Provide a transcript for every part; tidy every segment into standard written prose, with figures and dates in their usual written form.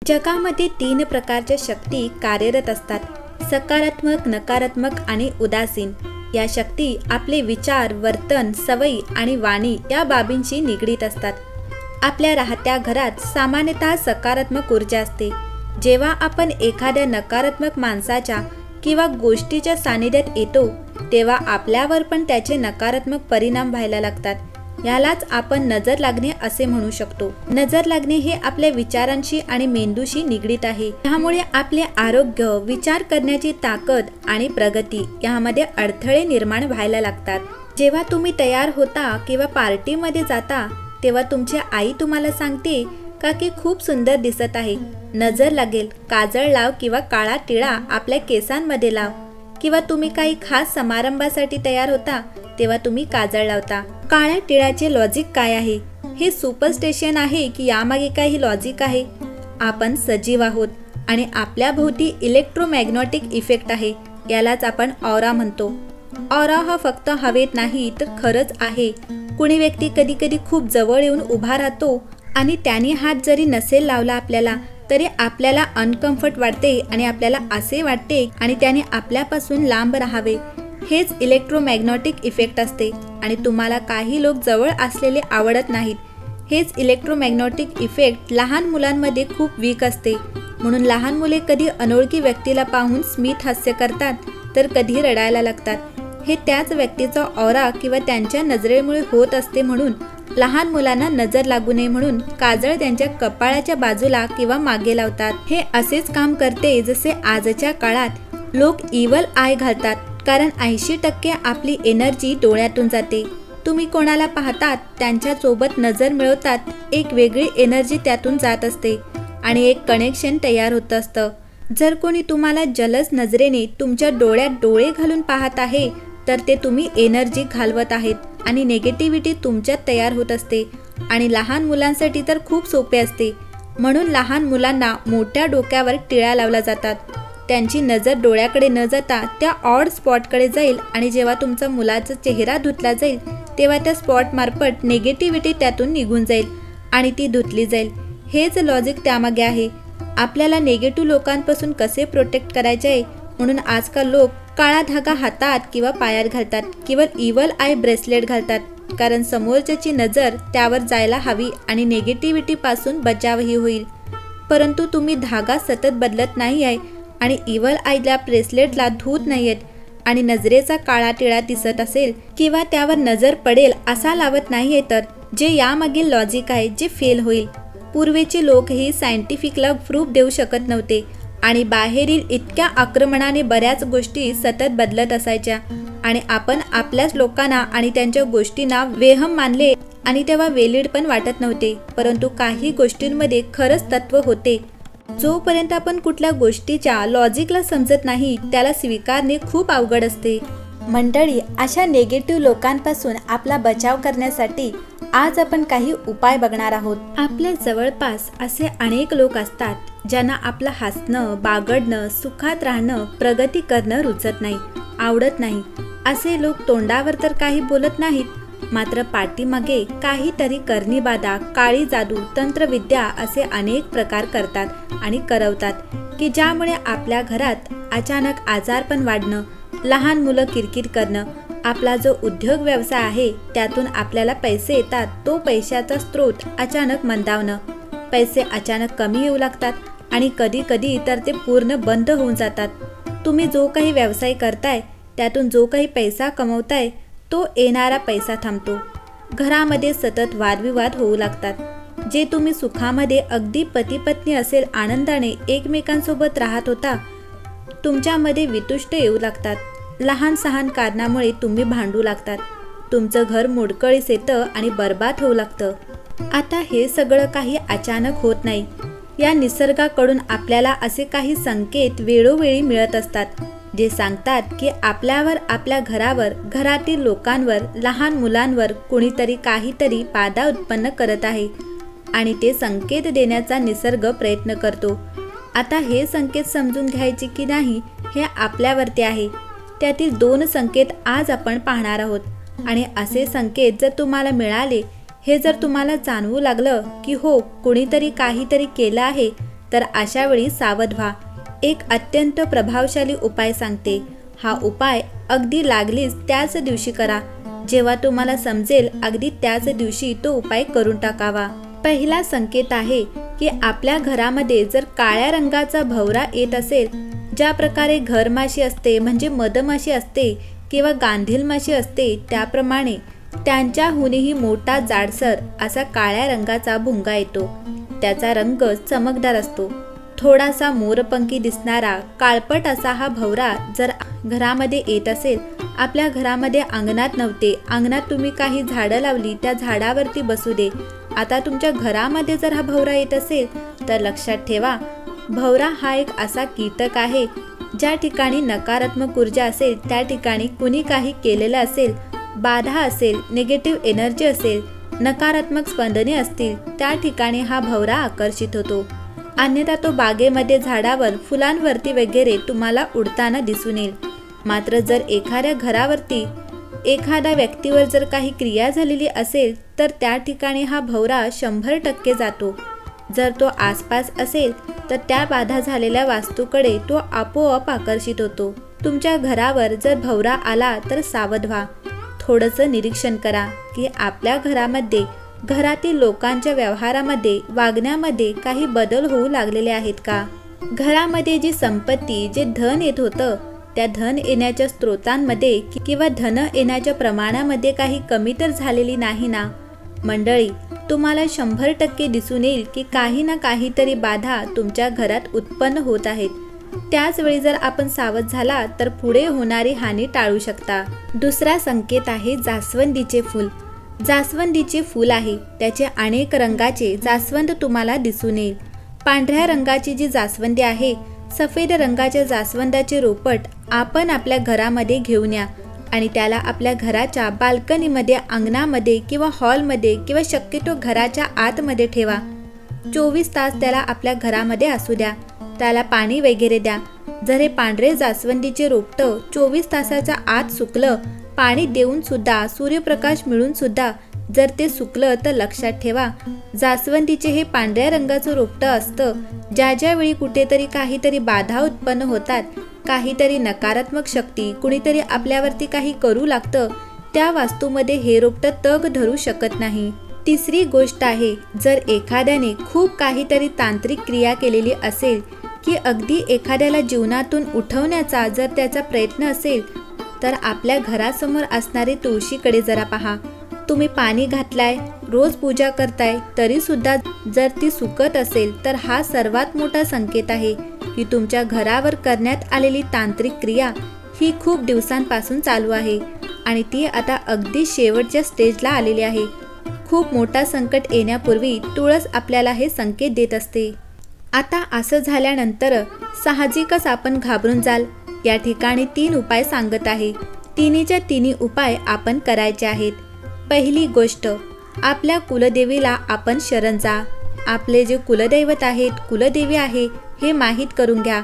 जगामध्ये 3 प्रकारच्या शक्ती कार्यरत असतात: सकारात्मक, नकारात्मक आणि उदासीन. या शक्ती आपले विचार, वर्तन, सवयी आणि वाणी या बाबींशी निगडीत असतात. आपल्या राहत्या घरात सामान्यतः सकारात्मक ऊर्जा असते. जेव्हा आपण एखाद्या नकारात्मक माणसाच्या किंवा गोष्टीच्या सानिध्यात येतो तेव्हा आपल्यावर पण त्याचे नकारात्मक परिणाम व्हायला लागतात. यालाच आपण नजर लागणे असे म्हणू शकतो. नजर लागणे हे आपल्या विचारांशी आणि मेंदूशी निगडीत आहे. यामुळे आपले आरोग्य, विचार करण्याची ताकद आणि प्रगती यामध्ये अडथळे निर्माण व्हायला लागतात. जेव्हा तुम्ही तयार होता किंवा पार्टीमध्ये जाता तेव्हा तुमची आई तुम्हाला सांगते का की खूप सुंदर दिसत आहे, नजर लागेल, काजळ लाव किंवा काळा टिळा आपल्या केसांमध्ये लाव. किंवा तुम्ही काही खास समारंभासाठी तयार होता तेव्हा तुम्ही काजळ लावता. काळ्या टिळ्याचे लॉजिक काय आहे? हे सुपरस्टिशन आहे की यामागे काही लॉजिक आहे? आपण सजीव आहोत आणि आपल्या भोवती इलेक्ट्रोमॅग्नेटिक इफेक्ट आहे. यालाच आपण ऑरा म्हणतो. ऑरा हा फक्त हवेत नाही तर खरंच आहे. कुणी व्यक्ती कधी कधी खूप जवळ येऊन उभा राहतो आणि त्याने हात जरी नसेल लावला आपल्याला तरी आपल्याला अनकम्फर्ट वाटते आणि आपल्याला असे वाटते आणि त्याने आपल्यापासून लांब राहावे. हेच इलेक्ट्रोमॅग्नेटिक इफेक्ट असते. आणि तुम्हाला काही लोक जवळ असलेले आवडत नाहीत. हेच इलेक्ट्रोमॅग्नेटिक इफेक्ट लहान मुलांमध्ये खूप वीक असते. म्हणून लहान मुले कधी अनोळखी व्यक्तीला पाहून स्मित हास्य करतात तर कधी रडायला लागतात. हे त्याच व्यक्तीचा ऑरा किंवा त्यांच्या नजरेमुळे होत असते. म्हणून लहान मुलांना नजर लागू नये म्हणून काजळ त्यांच्या कपाळाच्या बाजूला किंवा मागे लावतात. हे असेच काम करते जसे आजच्या काळात लोक इव्हल आय घालतात. कारण 80% आपली एनर्जी डोळ्यातून जाते. तुम्ही कोणाला पाहतात त्यांच्या सोबत नजर मिळवतात, एक वेगळी एनर्जी त्यातून जात असते आणि एक कनेक्शन तयार होत असतं. जर कोणी तुम्हाला जलस नजरेने तुमच्या डोळ्यात डोळे घालून पाहत आहे तर ते तुम्ही एनर्जी घालवत आहेत आणि नेगेटिव्हिटी तुमच्यात तयार होत असते. आणि लहान मुलांसाठी तर खूप सोपे असते. म्हणून लहान मुलांना मोठ्या डोक्यावर टिळा लावला जातात. त्यांची नजर डोळ्याकडे न जाता त्या ऑड स्पॉटकडे जाईल आणि जेव्हा तुमचा मुलाचा चेहरा धुतला जाईल तेव्हा त्या स्पॉट मार्फत नेगेटिव्हिटी त्यातून निघून जाईल आणि ती धुतली जाईल. हेच लॉजिक त्यामागे आहे. आपल्याला नेगेटिव्ह लोकांपासून कसे प्रोटेक्ट करायचे आहे म्हणून आजकाल लोक काळा धागा हातात किंवा पायात घालतात किंवा इव्हल आय ब्रेसलेट घालतात. कारण समोरच्याची नजर त्यावर जायला हवी आणि नेगेटिव्हिटीपासून बचावही होईल. परंतु तुम्ही धागा सतत बदलत नाही आहे आणि इव्हल आयला ब्रेसलेटला धूत नाही आहेत आणि नजरेचा काळा टिळा दिसत असेल किंवा त्यावर नजर पडेल असा लावत नाही आहे तर जे यामागील लॉजिक आहे जे फेल होईल. पूर्वीचे लोकही सायंटिफिकला प्रूफ देऊ शकत नव्हते आणि बाहेरील इतक्या आक्रमणाने बऱ्याच गोष्टी सतत बदलत असायच्या आणि आपण आपल्याच लोकांना आणि त्यांच्या गोष्टींना वेहम मानले आणि तेव्हा वेलिड पण वाटत नव्हते. परंतु काही गोष्टींमध्ये खरंच तत्व होते. जोपर्यंत आपण कुठल्या गोष्टीच्या लॉजिकला समजत नाही त्याला स्वीकारणे खूप अवघड असते. मंडळी, अशा नेगेटिव्ह लोकांपासून आपला बचाव करण्यासाठी आज आपण काही उपाय बघणार आहोत. आपल्या जवळपास असे अनेक लोक असतात ज्यांना आपलं हसणं, बागडणं, सुखात राहणं, प्रगती करणं रुचत नाही, आवडत नाही. असे लोक तोंडावर तर काही बोलत नाहीत मात्र पाठीमागे काहीतरी करणीबाधा, काळी जादू, तंत्रविद्या असे अनेक प्रकार करतात आणि करवतात की ज्यामुळे आपल्या घरात अचानक आजारपण वाढणं, लहान मुलं किरकिर करणं, आपला जो उद्योग व्यवसाय आहे त्यातून आपल्याला पैसे येतात तो पैशाचा स्रोत अचानक मंदावणं, पैसे अचानक कमी येऊ लागतात आणि कधी कधी तर ते पूर्ण बंद होऊन जातात. तुम्ही जो काही व्यवसाय करताय त्यातून जो काही पैसा कमवताय तो येणारा पैसा थांबतो. घरामध्ये सतत वादविवाद होऊ लागतात. जे तुम्ही सुखामध्ये अगदी पती पत्नी असेल आनंदाने एकमेकांसोबत राहत होता तुमच्यामध्ये वितुष्ट येऊ लागतात. लहान सहान कारणामुळे तुम्ही भांडू लागतात. तुमचं घर मोडकळीस येतं आणि बर्बाद होऊ लागतं. आता हे सगळं काही अचानक होत नाही. या निसर्गाकडून आपल्याला असे काही संकेत वेळोवेळी मिळत असतात जे सांगतात की आपल्यावर, आपल्या घरावर, घरातील लोकांवर, लहान मुलांवर कुणीतरी काहीतरी बाधा उत्पन्न करत आहे आणि ते संकेत देण्याचा निसर्ग प्रयत्न करतो. आता हे संकेत समजून घ्यायचे की नाही हे आपल्यावरती आहे. त्यातील 2 संकेत आज आपण पाहणार आहोत आणि असे संकेत जर तुम्हाला मिळाले, हे जर तुम्हाला जाणवू लागलं की हो कुणीतरी काहीतरी केलं आहे तर अशा वेळी सावध व्हा. एक अत्यंत प्रभावशाली उपाय सांगते. हा उपाय अगदी लागलीच त्याच दिवशी करा. जेव्हा तुम्हाला समजेल अगदी त्याच दिवशी तो उपाय करून टाकावा. पहिला संकेत आहे की आपल्या घरामध्ये जर काळ्या रंगाचा भवरा येत असेल, ज्या प्रकारे घरमाशी असते म्हणजे मधमाशी असते किंवा गांधील माशी असते त्याप्रमाणे त्यांच्याहूनही मोठा जाडसर असा काळ्या रंगाचा भुंगा येतो. त्याचा रंग चमकदार असतो. थोडासा मोरपंखी दिसणारा काळपट असा हा भवरा जर घरामध्ये येत असेल, आपल्या घरामध्ये अंगणात नव्हते, अंगणात तुम्ही काही झाडं लावली, त्या झाडावरती बसू दे, आता तुमच्या घरामध्ये जर हा भवरा येत असेल तर लक्षात ठेवा, भवरा हा एक असा कीटक आहे ज्या ठिकाणी नकारात्मक ऊर्जा असेल, त्या ठिकाणी कुणी काही केलेलं असेल, बाधा असेल, निगेटिव्ह एनर्जी असेल, नकारात्मक स्पंदने असतील, त्या ठिकाणी हा भवरा आकर्षित होतो. अन्यथा तो बागेमध्ये झाडावर फुलांवरती वगैरे तुम्हाला उडताना दिसून येईल. मात्र जर एखाद्या घरावरती एखाद्या व्यक्तीवर जर काही क्रिया झालेली असेल तर त्या ठिकाणी हा भवरा 100% जातो. जर तो आसपास असेल तर त्या बाधा झालेल्या वास्तूकडे तो आपोआप आकर्षित होतो. तुमच्या घरावर जर भवरा आला तर सावध व्हा. थोडंसं निरीक्षण करा की आपल्या घरामध्ये, घरातील लोकांच्या व्यवहारामध्ये, वागण्यामध्ये काही बदल होऊ लागलेले आहेत का? घरामध्ये जी संपत्ती, जे धन येत होतं, त्या धन येण्याच्या स्रोतांमध्ये किंवा धन येण्याच्या प्रमाणामध्ये काही कमी तर झालेली नाही ना? मंडळी, तुम्हाला 100% दिसून येईल की काही ना काहीतरी बाधा तुमच्या घरात उत्पन्न होत आहेत. त्याच वेळी जर आपण सावध झाला तर पुढे होणारी हानी टाळू शकता. दुसरा संकेत आहे जास्वंदीचे फूल. जास्वंदीचे फूल आहे, त्याचे अनेक रंगाचे जास्वंद तुम्हाला दिसून येईल. पांढऱ्या रंगाची जी जास्वंदी आहे, सफेद रंगाच्या जास्वंदाचे रोपट आपण आपल्या घरामध्ये घेऊन या आणि त्याला आपल्या घराच्या बाल्कनीमध्ये, अंगणामध्ये किंवा हॉलमध्ये किंवा शक्यतो घराच्या आतमध्ये ठेवा. 24 तास त्याला आपल्या घरामध्ये असू द्या. त्याला पाणी वगैरे द्या. जर हे पांढरे जास्वंदीचे रोपटं 24 तासाच्या आत सुकलं, पाणी देऊन सुद्धा, सूर्यप्रकाश मिळून सुद्धा जर ते सुकलं तर लक्षात ठेवा, जास्वंदीचे हे पांढऱ्या रंगाचं रोपटं असतं. ज्या वेळी कुठेतरी काहीतरी बाधा उत्पन्न होतात, काहीतरी नकारात्मक शक्ती, कुणीतरी आपल्यावरती काही करू लागतं, त्या वास्तूमध्ये हे रोपटं तग धरू शकत नाही. तिसरी गोष्ट आहे, जर एखाद्याने खूप काहीतरी तांत्रिक क्रिया केलेली असेल की अगदी एखाद्याला जीवनातून उठवण्याचा जर त्याचा प्रयत्न असेल, तर आपल्या घरासमोर असणारी तुळशीकडे जरा पहा. तुम्ही पाणी घातलाय, रोज पूजा करताय, तरी सुद्धा जर ती सुकत असेल तर हा सर्वात मोठा संकेत आहे की तुमच्या घरावर करण्यात आलेली तांत्रिक क्रिया ही खूप दिवसांपासून चालू आहे आणि ती आता अगदी शेवटच्या स्टेजला आलेली आहे. खूप मोठा संकट येण्यापूर्वी तुळस आपल्याला हे संकेत देत असते. आता असं झाल्यानंतर साहजिकच आपण घाबरून जाल. या ठिकाणी 3 उपाय सांगत आहे. तिन्हीच्या तिन्ही उपाय आपण करायचे आहेत. पहिली गोष्ट, आपल्या कुलदेवीला आपण शरण जा. आपले जे कुलदैवत आहेत, कुलदेवी आहे, हे माहीत करून घ्या.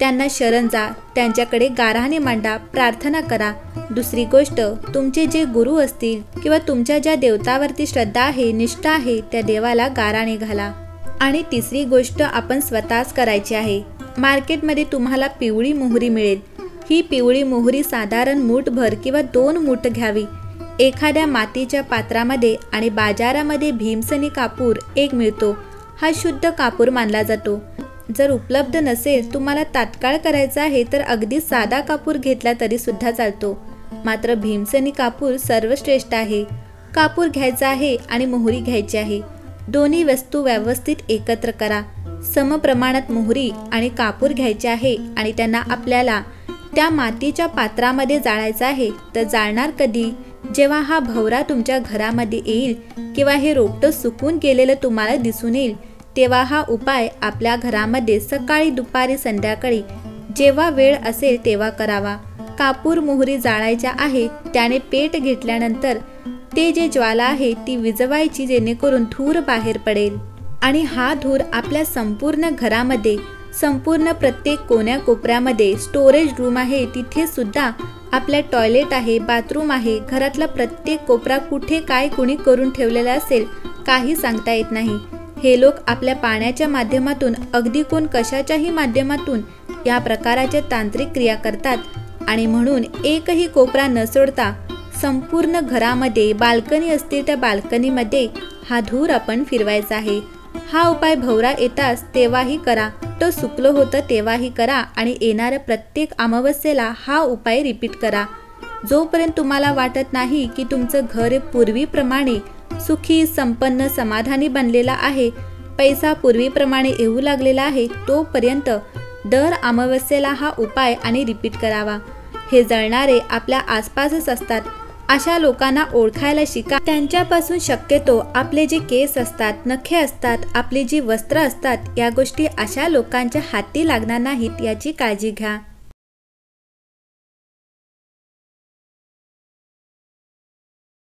त्यांना शरण जा, त्यांच्याकडे गाऱ्हाणे मांडा, प्रार्थना करा. दुसरी गोष्ट, तुमचे जे गुरु असतील किंवा तुमच्या ज्या देवतावरती श्रद्धा आहे, निष्ठा आहे, त्या देवाला गाऱ्हाणे घाला. आणि तिसरी गोष्ट आपण स्वतःच करायची आहे. मार्केटमध्ये तुम्हाला पिवळी मोहरी मिळेल. ही पिवळी मोहरी साधारण मूठभर किंवा 2 मूठ घ्यावी. एखाद्या मातीच्या पात्रामध्ये आणि बाजारामध्ये भीमसनी कापूर एक मिळतो. हा शुद्ध कापूर मानला जातो. जर उपलब्ध नसेल, तुम्हाला तात्काळ करायचा आहे, तर अगदी साधा कापूर घेतला तरी सुद्धा चालतो. मात्र भीमसनी कापूर सर्वश्रेष्ठ आहे. कापूर घ्यायचा आहे आणि मोहरी घ्यायची आहे. दोन्ही वस्तू व्यवस्थित एकत्र करा. समप्रमाणात मोहरी आणि कापूर घ्यायचे आहे आणि त्यांना आपल्याला त्या मातीच्या पात्रामध्ये जाळायचं आहे. तर जाळणार कधी? जेव्हा हा भवरा तुमच्या घरामध्ये येईल किंवा हे रोपटं सुकून गेलेलं तुम्हाला दिसून येईल, तेव्हा हा उपाय आपल्या घरामध्ये सकाळी, दुपारी, संध्याकाळी जेव्हा वेळ असेल तेव्हा करावा. कापूर मोहरी जाळायच्या आहे. त्याने पेट घेतल्यानंतर ते जे ज्वाला आहे ती विझवायची, जेणेकरून धूर बाहेर पडेल. आणि हा धूर आपल्या संपूर्ण घरामध्ये, संपूर्ण प्रत्येक कोण्या कोपऱ्यामध्ये, स्टोरेज रूम आहे तिथे सुद्धा, आपल्या टॉयलेट आहे, बाथरूम आहे, घरातला प्रत्येक कोपरा कुठे काय कुणी करून ठेवलेला असेल काही सांगता येत नाही. हे लोक आपल्या पाण्याच्या माध्यमातून, अगदी कोण कशाच्याही माध्यमातून या प्रकाराच्या तांत्रिक क्रिया करतात आणि म्हणून एकही कोपरा न सोडता संपूर्ण घरामध्ये बाल्कनी असतील त्या बाल्कनीमध्ये हा धूर आपण फिरवायचा आहे। हा उपाय भोवरा येताच तेव्हाही करा, तो सुकलं होतं तेव्हाही करा आणि येणाऱ्या प्रत्येक अमावस्येला हा उपाय रिपीट करा। जोपर्यंत तुम्हाला वाटत नाही की तुमचं घर पूर्वीप्रमाणे सुखी, संपन्न, समाधानी बनलेला आहे, पैसा पूर्वीप्रमाणे येऊ लागलेला आहे, तोपर्यंत दर अमावस्येला हा उपाय आणि रिपीट करावा। हे जळणारे आपल्या आसपासच असतात, अशा लोकांना ओळखायला शिका। त्यांच्यापासून शक्यतो आपले जे केस असतात, नखे असतात, आपली जी वस्त्र असतात, या गोष्टी अशा लोकांच्या हाती लागणार नाहीत याची काळजी घ्या।